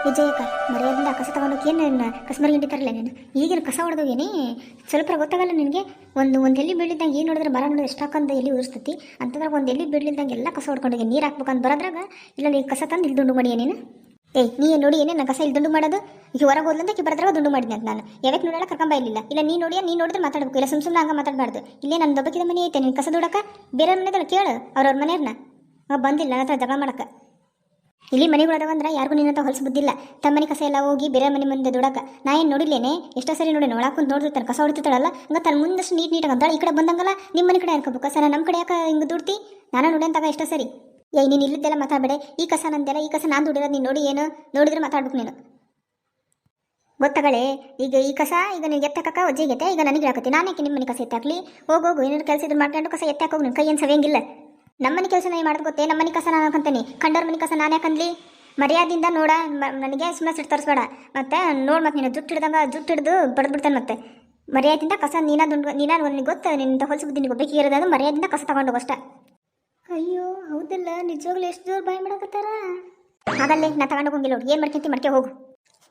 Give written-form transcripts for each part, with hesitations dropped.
ವಿಜಯಕ್ಕ ಮರ್ಯಾದಿಂದ ಕಸ ತಗೊಂಡೋಗಿ ಏನು ಕಸ್ಮರಿ ಹಿಡಿತಾರಲ್ಲ ನೀನು ಈಗಿನ ಕಸ ಹೊಡೆದೋಗೇನೆ ಸ್ವಲ್ಪ ಗೊತ್ತಾಗಲ್ಲ ನಿನಗೆ. ಒಂದು ಎಲ್ಲಿ ಬೀಳಿದ್ದಂಗೆ ಏನು ನೋಡಿದ್ರೆ ಮರ ನೋಡಿದ್ರೆ ಎಷ್ಟಾಕಂದು ಎಲ್ಲಿ ಉರಿಸ್ತತಿ ಅಂತಂದ್ರೆ ಒಂದು ಎಲ್ಲಿ ಬೀಳಿದ್ದಂಗೆ ಎಲ್ಲ ಕಸ ಹೊಡ್ಕೊಂಡೋಗಿ ನೀರು ಹಾಕ್ಬೇಕಂತ ಬರೋದ್ರಾಗ ಇಲ್ಲ ನೀ ಕಸ ತಂದು ಇಲ್ಲಿ ದುಂಡು ಮಾಡಿ ನೀನು. ಏಯ್ ನೀ ನೋಡಿ ಏನೇ ನಾನು ಕಸ ಇಲ್ಲಿ ದುಂಡು ಮಾಡೋದು ಈಗ ಹೊರಗೆ ಹೋದ್ಲಂತ ಕಿ ಬರೋದ್ರಾಗ ದುಂಡು ಮಾಡಿದ್ದೆ ಅಂತ ನಾನು ಯಾವಾಗ ನೋಡೋಣ ಕರ್ಕೊಂಬ ಇಲ್ಲ ನೀ ನೋಡಿದ್ರೆ ಮಾತಾಡಬೇಕು, ಇಲ್ಲ ಸುಮ್ಮನೆ ಹಂಗೆ ಮಾತಾಡಬಾರ್ದು. ಇಲ್ಲೇ ನನ್ನ ದೊಬ್ಬಕ್ಕಿದ ಮನೆ ಐತೆ ನೀನು ಕಸ ದುಡಕ ಬೇರೆ ಮನೆದಲ್ಲ ಕೇಳು ಅವ್ರವ್ರ ಮನೆಯವ್ರನ್ನ. ಬಂದಿಲ್ಲ ನನ್ನ ಹತ್ರ ಜಗಳ ಮಾಡಕ್ಕೆ. ಇಲ್ಲಿ ಮನೆಗಳದವಂದ್ರೆ ಯಾರಿಗೂ ನಿನ್ನಂತ ಹೊಲಸು ಬುದ್ಧಿಲ್ಲ. ತಮ್ಮನೆ ಕಸ ಎಲ್ಲ ಹೋಗಿ ಬೇರೆ ಮನೆ ಮುಂದೆ ದುಡಕ ನಾ ಏನು ನೋಡಿಲ್ಲೇನೆ ಎಷ್ಟೋ ಸರಿ ನೋಡಿ ಒಳಾಕೊಂತ ನೋಡ್ತಿರ್ತಾನೆ ಕಸ ಹೊಡಿತಾಳಲ್ಲ ಹಂಗೆ ತನ್ನ ಮುಂದಷ್ಟು ನೀಟಾಗಿ ಅಂತಾಳೆ. ಈ ಕಡೆ ಬಂದಂಗಲ್ಲ ನಿಮ್ಮ ಮನೆ ಕಡೆ ಅನ್ಕೋಬೇಕು ಕಸ ನಮ್ಮ ಕಡೆ ಯಾಕೆ ಹಿಂಗೆ ದುಡ್ತಿ ನಾನು ನೋಡಿ ಅಂತಾಗ ಎಷ್ಟೋ ಸರಿ. ಏಯ್ ನೀನು ಇಲ್ಲಿದ್ದೆಲ್ಲ ಮಾತಾಡಬೇಡ. ಈ ಕಸ ನಂದೆಲ್ಲ ಈ ಕಸ ನಾನು ದುಡಿರೋದು ನೀನು ನೋಡಿ ಏನು ನೋಡಿದ್ರೆ ಮಾತಾಡ್ಬೇಕು ನೀನು ಗೊತ್ತಾಗಳೆ. ಈಗ ಈ ಕಸ ಈಗ ನೀವು ಎತ್ತಕ್ಕ ಒಜ್ಜೆಗೆತ್ತೆ ಈಗ ನನಗೆ ಹಾಕತ್ತಿ ನಾನು ಯಾಕೆ ನಿಮ್ಮ ಮನೆ ಕಸ ಎತ್ತಾಕ್ಲಿ. ಹೋಗು ಏನಾದ್ರು ಕೆಲಸ ಇದ್ರೆ ಮಾಡ್ಕೊಂಡು ಕಸ ಎತ್ತಾಕೋಗಿ ನಿಮ್ಮ ಕೈ ಏನು ಸವಿಯಂಗಿಲ್ಲ. ನಮ್ಮನೆ ಕೆಲಸ ನಾನು ಮಾಡೋದು ಗೊತ್ತೇ, ನಮ್ಮನೆ ಕಸ ನಾನು ಹಾಕಂತೀನಿ ಕಂಡವ್ರ ಮನೆ ಕಸ ನಾನು ಯಾಕಂದ್ಲಿ. ಮರ್ಯಾದಿಂದ ನೋಡ ನನಗೆ ಸುಮ್ಮನೆ ಸಿಟ್ಟು ತರಿಸ್ಬೇಡ ಮತ್ತೆ ನೋಡಿ ಮತ್ತೆ ನೀನು ಜುಟ್ಟು ಹಿಡಿದು ಬಡ್ದ್ಬಿಡ್ತಾನೆ ಮತ್ತೆ. ಮರ್ಯಾದಿಂದ ಕಸ ನೀನು ನನಗೆ ಗೊತ್ತು ನಿನ್ನ ಹೊಲಸು ಬುದ್ಧಿ ನಿನಗೆ ಒಬ್ಬಕ್ಕೆ ಇರೋದು ಮರ್ಯಾದಿಂದ ಕಸ ತಗೊಂಡು ಅಷ್ಟೇ. ಅಯ್ಯೋ ಹೌದಲ್ಲ ನಿಜವಾಗ್ಲೂ ಎಷ್ಟು ಜೋರು ಬಾಯ್ ಮಾಡಕತ್ತಾರ. ಹಾಗಲ್ಲೇ ನಾ ತಗೊಂಡು ಹೋಗಿಲ್ಲ ಏನು ಮಾಡ್ಕೊಂತಿ ಮಡ್ಕೆ ಹೋಗು.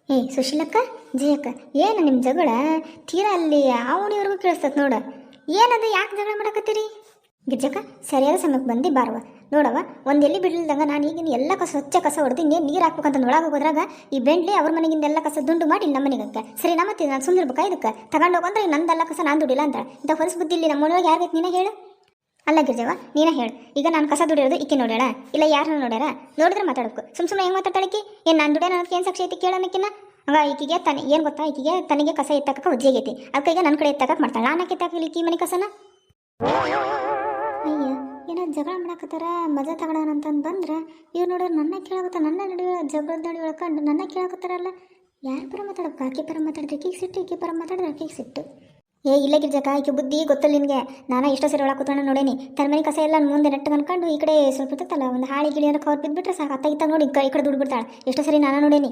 ಏ ಸುಶೀಲಕ್ಕ ಜಯಕ್ಕ ಏನು ನಿಮ್ಮ ಜಗಳ ತೀರಾ ಅಲ್ಲಿ ಅವನಿವರೆಗೂ ಕೇಳಿಸ್ತತ್ ನೋಡ. ಏನದು ಯಾಕೆ ಜಗಳ ಮಾಡಕತ್ತೀರಿ? ಗಿರ್ಜಕ್ಕ ಸರಿಯಾದ ಸಮಯಕ್ಕೆ ಬಂದು ಬಾರವ ನೋಡವ ಒಂದು ಎಲ್ಲಿ ಬಿಡ್ಲಿಲ್ದಂಗ ನಾನು ಈಗಿನ ಎಲ್ಲ ಕಸ ಸ್ವಚ್ಛ ಕಸ ಹೊಡೆದು ಇನ್ನೇನು ನೀರು ಹಾಕ್ಬೇಕಂತ ಒಳಗೆ ಹೋಗೋದ್ರಾಗ ಈ ಬೆಂಡ್ಲಿ ಅವ್ರ ಮನೆಗಿಂದ ಎಲ್ಲ ಕಸ ದುಂಡು ಮಾಡಿ ನಮ್ಮ ಮನೆಗೆ ಸರಿ ಮತ್ತೆ ನಾನು ಸುಮ್ಮನಿರ್ಬೇಕಾ ಇದಕ್ಕೆ ತಗೊಂಡೋಗಂದ್ರೆ ನಂದೆಲ್ಲ ಕಸ ನಾನು ದುಡಿಲ್ಲ ಅಂತ ಇಂಥ ಹೊಲಸು ಬುದ್ಧಿ ಇಲ್ಲಿ ನಮ್ಮ ಮನೆಯೊಳಗೆ ಯಾರು ನೀನೇ ಹೇಳು. ಅಲ್ಲ ಗಿರ್ಜವ ನೀನೇ ಹೇಳು ಈಗ ನಾನು ಕಸ ದುಡಿಯೋದು ಈಕೆ ನೋಡ್ಯಾಳ ಇಲ್ಲ ಯಾರನ್ನ ನೋಡ್ಯಾರ ನೋಡಿದ್ರೆ ಮಾತಾಡಬೇಕು. ಸುಮ್ಮನೆ ಹೆಂಗೆ ಮಾತಾಡ್ತಾಳಕಿ ಏನು ನಾನು ದುಡಿಯೋ ನನಗೆ ಏನು ಸಾಕ್ಷಿ ಐತಿ ಕೇಳೋಣಕ್ಕಿನ್ನ ಹಂಗ ಈಕಿಗೆ ತನ ಏನು ಗೊತ್ತಾ ಈಕಿಗೆ ತನಗೆ ಕಸ ಎತ್ತಾಕ ಒಜ್ಜೆಗೈತಿ ಅದಕ್ಕೆ ನನ್ನ ಕಡೆ ಎತ್ತಾಕ ಮಾಡ್ತಾಳೆ. ನಾನು ಎತ್ತಾಕಲಿ ಈ ಮನೆ ಕಸನ. ಅಯ್ಯ ಏನೋ ಜಗಳ ಮಾಡಕತ್ತಾರ ಮಜಾ ತಗೊಳೋಣ ಅಂತಂದು ಬಂದ್ರೆ ಇವ್ರು ನೋಡೋರು ನನ್ನ ಕೇಳಾಕತ್ತ ನನ್ನ ನಡುವೆ ಜಗಳದ ನಡುವೆ ಒಳ್ಕೊಂಡು ನನ್ನ ಕೇಳಾಕತ್ತಾರಲ್ಲ. ಯಾರ ಪರ ಮಾತಾಡಬೇಕು ಆಕೆ ಪರ ಮಾತಾಡಿದ್ರೆ ಆಕೆಗೆ ಸಿಟ್ಟು ಈಕೆ ಪರ ಮಾತಾಡಿದ್ರೆ ಆಕೆಗೆ ಸಿಟ್ಟು. ಏ ಇಲ್ಲ ಗಿರ್ಜಕ್ಕ ಆಕೆ ಬುದ್ಧಿ ಗೊತ್ತಲ್ಲ ನಿನಗೆ. ನಾನು ಎಷ್ಟೋ ಸರಿ ಒಳಗೆ ಕೂತ್ಕೊಂಡು ನೋಡೇನಿ ತನ್ನ ಮನೆ ಕಸ ಎಲ್ಲ ಮುಂದೆ ನೆಟ್ಟು ಅನ್ಕೊಂಡು ಈ ಕಡೆ ಸ್ವಲ್ಪ ಇರ್ತಲ್ಲ ಒಂದು ಹಾಳಿ ಗಿಳಿ ಅನ್ನೋ ಕವರ್ ಬಿದ್ದುಬಿಟ್ರೆ ಸಾಕು ಅತ್ತ ನೋಡಿ ಈ ಕಡೆ ದುಡ್ಡು ಬಿಡ್ತಾಳೆ. ಎಷ್ಟೋ ಸರಿ ನಾನು ನೋಡೇನಿ.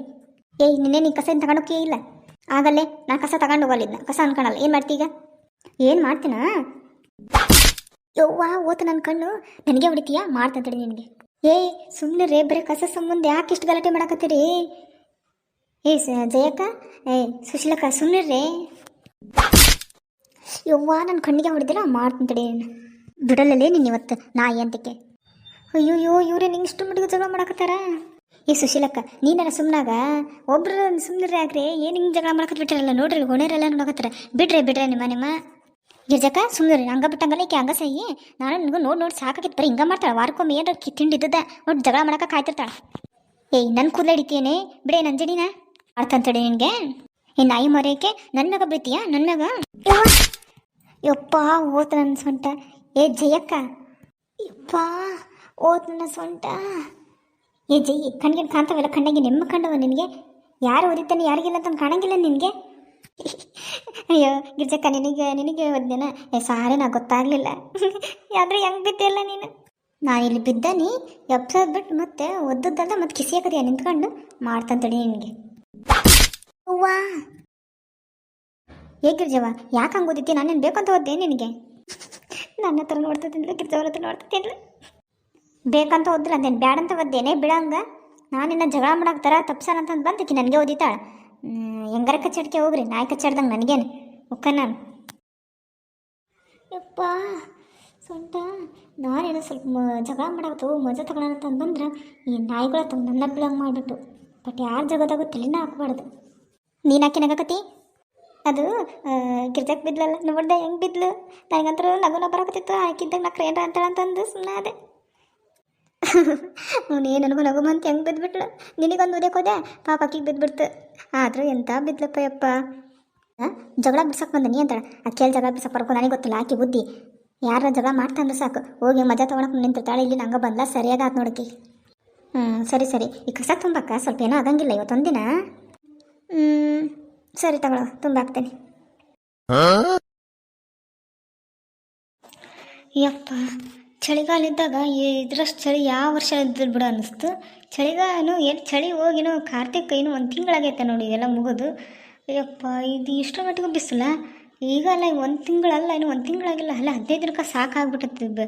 ಏಯ್ ನಿನ್ನೆ ನೀನು ಕಸ ಏನು ತಗೊಂಡೋಕೆ ಇಲ್ಲ ಆಗಲ್ಲೇ ನಾನು ಕಸ ತಗೊಂಡು ಹೋಗಲಿದ್ನ ಕಸ ಅನ್ಕೊಳಲ್ಲ. ಏನು ಮಾಡ್ತೀಗ ಏನು ಮಾಡ್ತೀನ ಯವ್ವಾ ಓತು ನನ್ನ ಕಣ್ಣು ನನಗೆ ಹೊಡಿತೀಯಾ ಮಾಡ್ತಂತೇಳಿ ನಿನಗೆ. ಏಯ್ ಸುಮ್ಮನೆ ರೇ ಬರೀ ಕಸ ಸಂಬಂಧ ಯಾಕೆ ಇಷ್ಟು ಗಲಾಟೆ ಮಾಡಕತ್ತೀರಿ? ಏಯ್ ಜಯಕ್ಕ ಏಯ್ ಸುಶೀಲಕ್ಕ ಸುಮ್ಮನೆ ರೇ ಯವ್ವಾ ನನ್ನ ಕಣ್ಣಿಗೆ ಹೊಡೆದಿಲ್ಲ ಮಾಡ್ತಂತೇಳಿ ಬಿಡಲ್ಲೇ ನೀನು ಇವತ್ತು ನಾಯಿ ಅಂತಕ್ಕೆ. ಅಯ್ಯೋಯ್ಯೋ ಇವರೇ ನಿಂಗೆ ಇಷ್ಟು ಮಟ್ಟಿಗೆ ಜಗಳ ಮಾಡಕತ್ತಾರ. ಏ ಸುಶೀಲಕ್ಕ ನೀನಾರ ಸುಮ್ಮನಾಗ ಒಬ್ರು ಸುಮ್ಮನೆ ಯಾಕ್ರೆ ಏನು ಹಿಂಗೆ ಜಗಳ ಮಾಡಕತ್ ಬಿಟ್ಟಿರಲ್ಲ ನೋಡ್ರಿ ಹೊಣೆರೆಲ್ಲ ನೋಡಕತ್ತಾರ. ಬಿಡ್ರೆ ನಿಮ್ಮ ಗಿರ್ಜಕ್ಕ ಸುಮ್ಮನೆ ಹಂಗ ಬಿಟ್ಟಂಗಲ್ಲ ಈಕೆ ಹಂಗ ಸಹಿ ನಾನು ನಿನಗೂ ನೋಡಿ ಸಾಕಾಗಿತ್ತು ಬರೀ ಹಿಂಗೆ ಮಾಡ್ತಾಳೆ ವಾರಕ್ಕೊಮ್ಮೆ ಏನಾರ ತಿಂಡಿದ್ದದ ನೋಡಿ ಜಗಳ ಮಾಡಕ್ಕೆ ಕಾಯ್ತಿರ್ತಾಳೆ. ಏಯ್ ನನ್ನ ಕೂದಲು ಹಿಡಿತೀಯೇನೆ ಬಿಡೇ ನನ್ನ ಜಡಿನ ಮಾಡ್ತಂತೇಳಿ ನಿನಗೆ. ಈ ನಾಯಿ ಮರೆಯಕ್ಕೆ ನನ್ನ ಮ್ಯಾಗ ಬೈತೀಯಾ ನನ್ನ ಮ್ಯಾಗ? ಯಪ್ಪ ಓತ್ ನನ್ನ ಸೊಂಟ. ಏ ಜಯಕ್ಕ ಯಪ್ಪ ಓತ್ ನನ್ನ ಸೊಂಟ. ಏ ಜೈ ಕಣ್ಣಿಗೆ ಕಾಣ್ತಾವೆಲ್ಲ ಕಣ್ಣಿಗೆ ನೆಮ್ಮ ಕಂಡವ ನಿನಗೆ ಯಾರು ಓದಿತಾನೆ ಯಾರಿಗಿಲ್ಲ ಅಂತ ಕಾಣಂಗಿಲ್ಲ ನಿನಗೆ. ಅಯ್ಯೋ ಗಿರ್ಜಕ್ಕ ನಿನಗೆ ಓದ್ನೇನ ಏ ಸಾರಿ ನಾ ಗೊತ್ತಾಗಲಿಲ್ಲ ಆದ್ರೆ ಹೆಂಗೆ ಬಿದ್ದೆಲ್ಲ ನೀನು. ನಾನು ಇಲ್ಲಿ ಬಿದ್ದಾನಿ ಎಪ್ಸೋದು ಬಿಟ್ಟು ಮತ್ತೆ ಒದ್ದದ್ದಲ್ಲ ಮತ್ತೆ ಕಿಸಿಯಾಕದೆಯಾ ನಿಂತ್ಕೊಂಡು ಮಾಡ್ತಂತೇಳಿ ನಿನಗೆ. ಅವ್ವಾ ಏ ಗಿರ್ಜವ ಯಾಕೆ ಹಂಗೆ ಓದಿತ್ತಿ ನಾನೇನು ಬೇಕಂತ ಓದ್ದೆ ನಿನಗೆ? ನನ್ನ ಹತ್ರ ನೋಡ್ತಿದ್ದಿಲ್ಲ ಗಿರ್ಜವ್ರ ಹತ್ರ ನೋಡ್ತಿದ್ದಿಲ್ಲ ಬೇಕಂತ ಓದಿಲ್ಲ ಅಂತೇನು ಬ್ಯಾಡಂತ ಓದ್ದೇನೆ ಬಿಡಂಗ ನಾನಿನ್ನ ಜಗಳ ಮಾಡಾಕ್ತಾರ ತಪ್ಸನ ಅಂತಂದು ಬಂದಕ್ಕೆ ನನಗೆ ಓದಿತಾಳ. ಹೆಂಗಾರ ಕಚ್ಚಾಡ್ಕೆ ಹೋಗ್ರಿ ನಾಯಿ ಕಚ್ಚಾಡ್ದಂಗೆ ನನಗೇನು ಉಕ್ಕ ನಾನು. ಯಪ್ಪ ಸೊಂಟ ನಾನೇನೋ ಸ್ವಲ್ಪ ಜಗಳ ಮಾಡಾಕ್ತವು ಮಜಾ ತಗೊಳ್ಳೋಣ ಅಂತಂದು ಬಂದ್ರೆ ಈ ನಾಯಿಗಳ ತಮ್ಮ ನನ್ನ ಬಿಡಂಗೆ ಮಾಡಿಬಿಟ್ಟು ಬಟ್ ಯಾರು ಜಗದಾಗೂ ತಲೆನ ಹಾಕ್ಬಾರ್ದು. ನೀನು ಹಾಕಿ ನಗಕತಿ ಅದು ಗಿರ್ಜಕ್ಕೆ ಬಿದ್ಲಲ್ಲ ನೋಡ್ದೆ ಹೆಂಗೆ ಬಿದ್ಲು ನನಗಂತರೂ ನಗುನ ಬರಾಕತ್ತಿತ್ತು ಹಾಕಿದ್ದಾಗ ನಾ ಕ್ರೇನ್ರ ಅಂತಂದು ಸುಮ್ಮನೆ ಅದೇ ನೀನು ನನಗೂ ನಗು ಬಂತು ಹೆಂಗೆ ಬಿದ್ದುಬಿಟ್ಲು. ನಿನಗೊಂದು ಉದಕ್ಕೆ ಪಾಪ ಅಕ್ಕಿಗೆ ಬಿದ್ದುಬಿಡ್ತು ಆದರೂ ಎಂಥ ಬಿದ್ಲಪ್ಪ ಯಪ್ಪ. ಜಗಳ ಬಿಡ್ಸಕ್ಕೆ ಬಂದ ನೀ ಅಂತಾಳೆ ಅಕ್ಕಿಯಲ್ಲಿ ಜಗಳ ಬಿಡ್ಸಕ್ಕೆ ಬರ್ಕೊ ನನಗೆ ಗೊತ್ತಿಲ್ಲ ಆಕಿ ಬುದ್ಧಿ ಯಾರ ಜಗಳ ಮಾಡ್ತಾ ಅಂದ್ರೆ ಸಾಕು ಹೋಗಿ ಮಜಾ ತೊಗೊಳಕ್ಕೆ ನಿಂತಿರ್ತಾಳೆ. ಇಲ್ಲಿ ನಂಗೆ ಬಂದ್ಲ ಸರಿಯಾಗಿ ಆತು ನೋಡಕ್ಕೆ. ಸರಿ ಈ ಕಸ ತುಂಬಕ್ಕ ಸ್ವಲ್ಪ ಏನೋ ಆಗಂಗಿಲ್ಲ ಇವತ್ತೊಂದಿನ. ಸರಿ ತಗೊಳ್ಳೋ ತುಂಬಾಕ್ತೇನೆ. ಯಪ್ಪ ಚಳಿಗಾಲ ಇದ್ದಾಗ ಇದ್ರಷ್ಟು ಚಳಿ ಯಾವ ವರ್ಷ ಇದ್ದಿಲ್ಲ ಬಿಡು ಅನ್ನಿಸ್ತು. ಚಳಿಗಾಲನು ಎಲ್ಲಿ ಚಳಿ ಹೋಗಿನೋ ಕಾರ್ತಿಕ್ ಇನ್ನೂ ಒಂದು ತಿಂಗಳಾಗೈತೆ ನೋಡಿ ಎಲ್ಲ ಮುಗಿದು. ಯಪ್ಪ ಇದು ಇಷ್ಟರ ಮಟ್ಟಿಗೆ ಬಿಸಿಲ ಈಗಲ್ಲ ಒಂದು ತಿಂಗಳಲ್ಲ, ಇನ್ನು ಒಂದು ತಿಂಗಳಾಗಿಲ್ಲ, ಅಲ್ಲ 15 ದಿನಕ್ಕೆ ಸಾಕಾಗ್ಬಿಟ್ಟೈತಿ.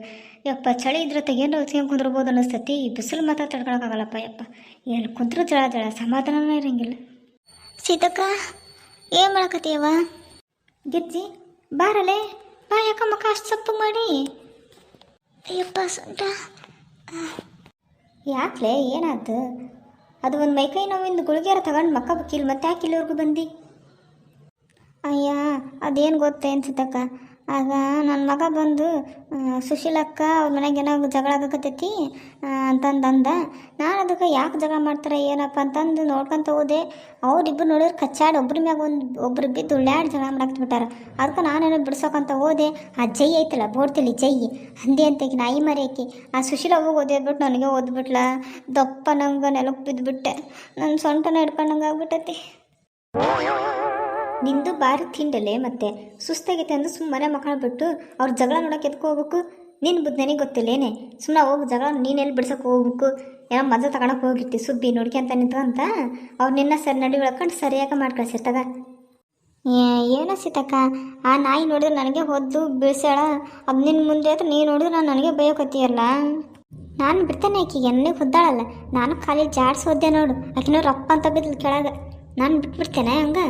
ಯಪ್ಪ ಚಳಿ ಇದ್ರೆ ತೆಗೇನು ಹೊತ್ಕೊಂಡು ಕುಂದ್ರಬೋದು ಅನ್ನಿಸ್ತೈತಿ. ಈ ಬಿಸಿಲು ಮಾತ್ರ ತಡ್ಕೊಳಕ್ಕಾಗಲ್ಲಪ್ಪ. ಯಪ್ಪ ಏನು ಕುಂತ್ರು ಜಳ ಸಮಾಧಾನನೇ ಇರಂಗಿಲ್ಲ. ಸೀತಕ್ಕ ಏನು ಮಾಡಕತ್ತೀಯವ? ಗಿರ್ಜಿ ಬಾರಲೆ ಬಾ, ಯಾಕ ಮುಖ ಅಷ್ಟು ಸಪ್ಪು ಮಾಡಿ? ಅಯ್ಯಪ್ಪ ಸೊಂಟ ಯಾಕ್ಲೆ ಏನಾಯ್ತು? ಅದು ಒಂದು ಮೈಕೈ ನೋವಿಂದ ಗುಳಿಗೆರ ತಗೊಂಡು ಮಕ್ಕ ಬಕ್ಕಿಲ್ಲ, ಮತ್ತೆ ಯಾಕೆ ಇಲ್ಲಿವರೆಗೂ ಬಂದು? ಅಯ್ಯ ಅದೇನು ಗೊತ್ತೇ ಅನ್ಸುತ್ತಕ್ಕ, ಆಗ ನನ್ನ ಮಗ ಬಂದು ಸುಶೀಲಕ್ಕ ಅವ್ರ ಮನೆಗೆ ಏನೋ ಜಗಳ ಆಗಕತ್ತೈತಿ ಅಂತಂದ. ನಾನು ಅದಕ್ಕೆ ಯಾಕೆ ಜಗಳ ಮಾಡ್ತಾರೆ ಏನಪ್ಪ ಅಂತಂದು ನೋಡ್ಕೊಂತ ಹೋದೆ. ಅವ್ರಿಬ್ಬರು ನೋಡಿದ್ರೆ ಕಚ್ಚಾಡಿ ಒಬ್ರ ಮ್ಯಾಗ ಒಬ್ರು ಬಿದ್ದು ಉಳ್ಳಾಡಿ ಜಗಳ ಮಾಡಾಕ್ಬಿಟ್ಟಾರ. ಅದಕ್ಕೆ ನಾನೇನೋ ಬಿಡ್ಸೋಕಂತ ಹೋದೆ. ಆ ಜೈ ಐತಲ್ಲ ಬೋಡ್ತಿಲಿ ಜೈ ಹಂದಿ ಅಂತೇಕಿ ನಾಯಿ ಮರಿಯಾಕಿ ಆ ಸುಶೀಲ ಹೋಗಿ ಓದ್ಬಿಟ್ಟು ನನಗೆ ಓದ್ಬಿಟ್ಲ. ದಪ್ಪ ನಂಗೆ ನೆಲಕ್ಕೆ ಬಿದ್ದುಬಿಟ್ಟೆ. ನನ್ನ ಸೊಂಟನ ಹಿಡ್ಕೊಂಡಂಗೆ ಆಗ್ಬಿಟ್ಟೈತಿ. ನಿಂದು ಬಾರಿ ತಿಂಡಲೆ ಮತ್ತೆ ಸುಸ್ತಾಗೈತೆ ಅಂದ್ರೆ ಸುಮ್ಮನೆ ಮಕ್ಕಳು ಬಿಟ್ಟು ಅವ್ರ ಜಗಳ ನೋಡೋಕೆ ಎತ್ಕೊ ಹೋಗ್ಬೇಕು. ನಿನ್ನ ಬುದ್ಧಿ ನನಗೆ ಗೊತ್ತಿಲ್ಲೇನೆ. ಸುಮ್ಮನೆ ಹೋಗಿ ಜಗಳ ನೀನೆಲ್ಲಿ ಬಿಡ್ಸೋಕೆ ಹೋಗ್ಬೇಕು. ಏನೋ ಮಜಾ ತಗೊಳಕ್ಕೆ ಹೋಗಿರ್ತಿ ಸುಬ್ಬಿ ನೋಡ್ಕೊಂತ ನಿಂತ್ಕೊಂತ ಅವ್ರು ನಿನ್ನ ಸರಿ ನಡಿ ಒಳ್ಕೊಂಡು ಸರಿಯಾಗಿ ಮಾಡಿ ಕಳಿಸಿರ್ತಾಗ. ಏನೋ ಸೀತಕ್ಕ, ಆ ನಾಯಿ ನೋಡಿದ್ರೆ ನನಗೆ ಹೊದ್ದು ಬೀಳ್ಸ್ಯಾಳ. ಅದು ನಿನ್ನ ಮುಂದೆ ಆದ್ರೆ ನೀನು ನೋಡಿದ್ರೆ ನಾನು ನನಗೆ ಬೈಯೋಕತ್ತೀಯಲ್ಲ. ನಾನು ಬಿಡ್ತೇನೆ ಆಕಿಗೆ ಎಣ್ಣೆ ಹುದ್ದಾಳಲ್ಲ, ನಾನು ಖಾಲಿ ಜಾಡ್ಸೋದ್ದೆ ನೋಡು. ಆಕಿನೋ ರಪ್ಪ ಅಂತ ಬಿದ್ಲು ಕೆಳಗೆ, ನಾನು ಬಿಟ್ಬಿಡ್ತೇನೆ ಹಂಗೆ.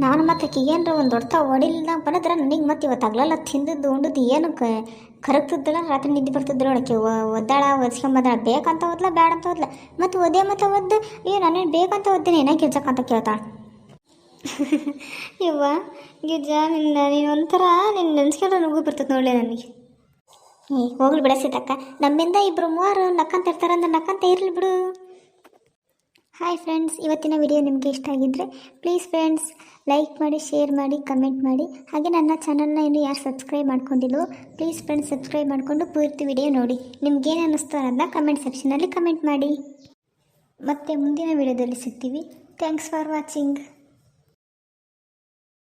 ನಾನು ಮತ್ತೆ ಆಕಿಗೇನ್ರ ಒಂದು ಹೊಡ್ತಾ ಹೊಡಿಲಿಲ್ಲ ಬಂದ್ರೆ ನನಗೆ ಮತ್ತೆ ಇವತ್ತು ಆಗ್ಲಲ್ಲ ತಿಂದದ್ದು ಉಂಡದ್ದು ಏನು ಕರಗ್ತಿದ್ದಲ್ಲ. ರಾತ್ರಿ ನಿದ್ದೆ ಬರ್ತಿದ್ದಿಲ್ಲ ನೋಡಕ್ಕೆ ಒದ್ದಾಳ ಒದ್ಸ್ಕೊಂಬಂದಾಳ. ಬೇಕಂತ ಓದ್ಲ ಬೇಡ ಅಂತ ಓದ್ಲ ಮತ್ತು ಒದ್ದೆ ಮತ್ತು ಒದ್ದು ಅಯ್ಯೋ ನಾನೇನು ಬೇಕಂತ ಓದ್ತೀನಿ ಏನೇ ಗಿರ್ಜಕ್ಕಂತ ಕೇಳ್ತಾಳ. ಇವ್ವ ಗಿರ್ಜ ನೀನು ಒಂಥರ ನಿನ್ನ ನೆನ್ಸ್ಕೊಂಡ್ರೆ ನುಗ್ಗು ಬರ್ತದೆ ನೋಡಲೇ ನನಗೆ. ಹೋಗ್ಲಿ ಬಿಡಸಿತಕ್ಕ, ನಮ್ಮಿಂದ 2-3 ನಕ್ಕಂತ ಇರ್ತಾರಂದ್ರೆ ನಕ್ಕಂತ ಇರಲಿ ಬಿಡು. ಹಾಯ್ ಫ್ರೆಂಡ್ಸ್, ಇವತ್ತಿನ ವಿಡಿಯೋ ನಿಮಗೆ ಇಷ್ಟ ಆಗಿದ್ದರೆ ಪ್ಲೀಸ್ ಫ್ರೆಂಡ್ಸ್ ಲೈಕ್ ಮಾಡಿ, ಶೇರ್ ಮಾಡಿ, ಕಮೆಂಟ್ ಮಾಡಿ. ಹಾಗೆ ನನ್ನ ಚಾನಲ್ನ ಇನ್ನೂ ಯಾರು ಸಬ್ಸ್ಕ್ರೈಬ್ ಮಾಡ್ಕೊಂಡಿಲ್ಲೋ ಪ್ಲೀಸ್ ಫ್ರೆಂಡ್ಸ್ ಸಬ್ಸ್ಕ್ರೈಬ್ ಮಾಡಿಕೊಂಡು ಪೂರ್ತಿ ವಿಡಿಯೋ ನೋಡಿ. ನಿಮ್ಗೇನು ಅನ್ನಿಸ್ತು ಅನ್ನೋದನ್ನ ಕಮೆಂಟ್ ಸೆಕ್ಷನಲ್ಲಿ ಕಮೆಂಟ್ ಮಾಡಿ. ಮತ್ತೆ ಮುಂದಿನ ವಿಡಿಯೋದಲ್ಲಿ ಸಿಗ್ತೀವಿ. Thanks for watching.